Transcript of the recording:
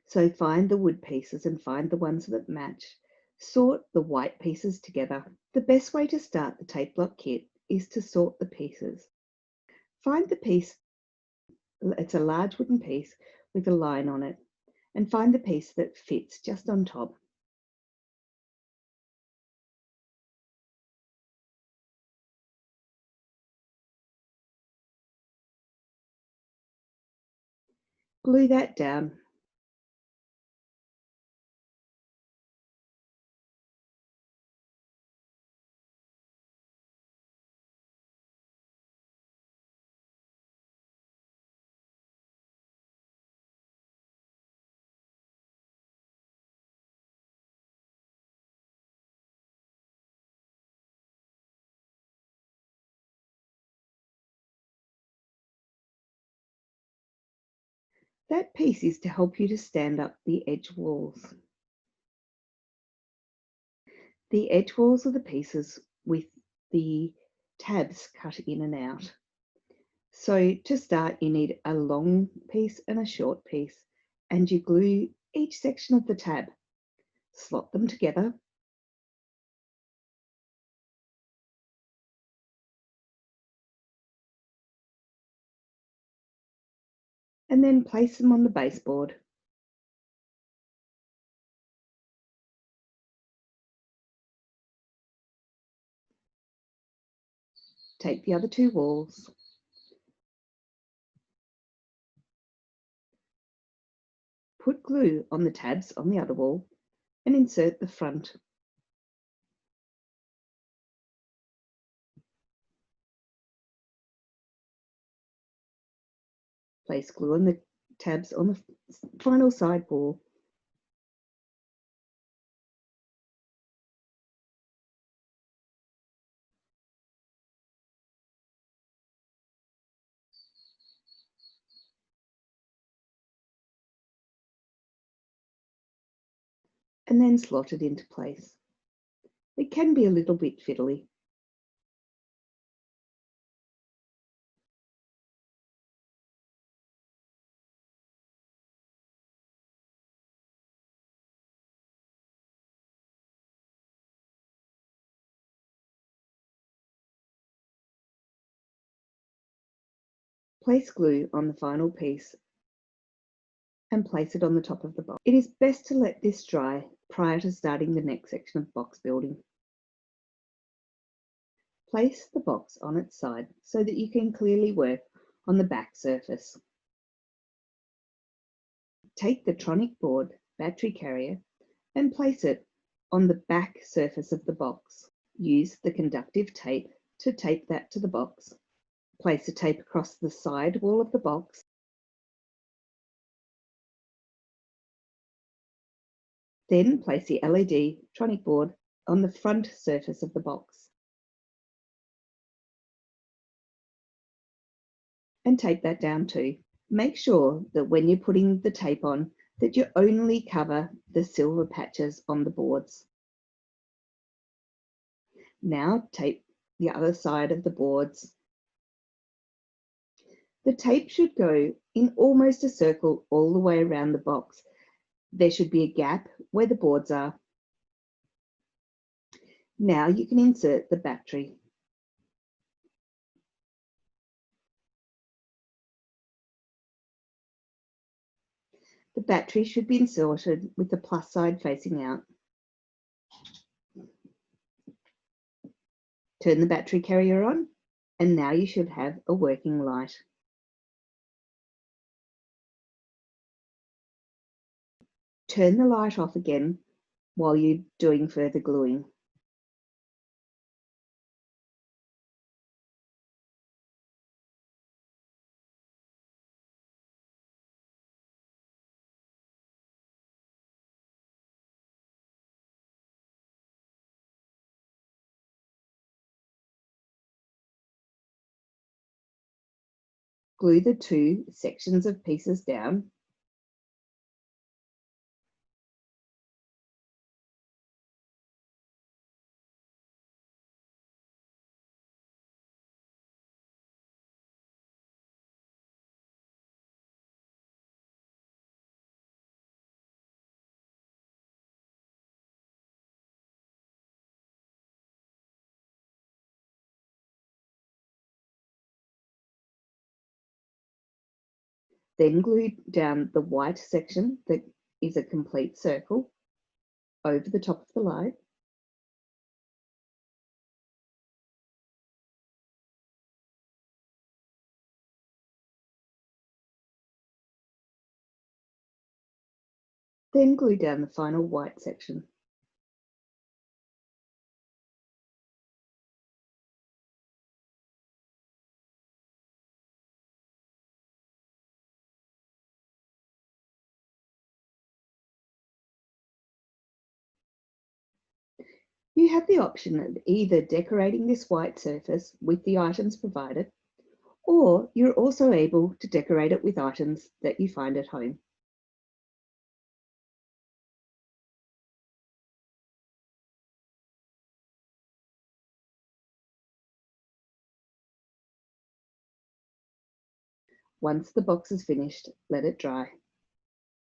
So find the wood pieces and find the ones that match. Sort the white pieces together. The best way to start the tape block kit is to sort the pieces. Find the piece, it's a large wooden piece with a line on it, and find the piece that fits just on top. Glue that down. That piece is to help you to stand up the edge walls. The edge walls are the pieces with the tabs cut in and out. So to start, you need a long piece and a short piece, and you glue each section of the tab. Slot them together. And then place them on the baseboard. Take the other two walls. Put glue on the tabs on the other wall and insert the front. Place glue on the tabs on the final side wall. And then slot it into place. It can be a little bit fiddly. Place glue on the final piece and place it on the top of the box. It is best to let this dry prior to starting the next section of box building. Place the box on its side so that you can clearly work on the back surface. Take the Tronic board battery carrier and place it on the back surface of the box. Use the conductive tape to tape that to the box. Place the tape across the side wall of the box. Then place the LED Tronic board on the front surface of the box and tape that down too. Make sure that when you're putting the tape on that you only cover the silver patches on the boards. Now tape the other side of the boards. The tape should go in almost a circle all the way around the box. There should be a gap where the boards are. Now you can insert the battery. The battery should be inserted with the plus side facing out. Turn the battery carrier on, and now you should have a working light. Turn the light off again while you're doing further gluing. Glue the two sections of pieces down. Then glue down the white section that is a complete circle over the top of the light. Then glue down the final white section. You have the option of either decorating this white surface with the items provided, or you're also able to decorate it with items that you find at home. Once the box is finished, let it dry.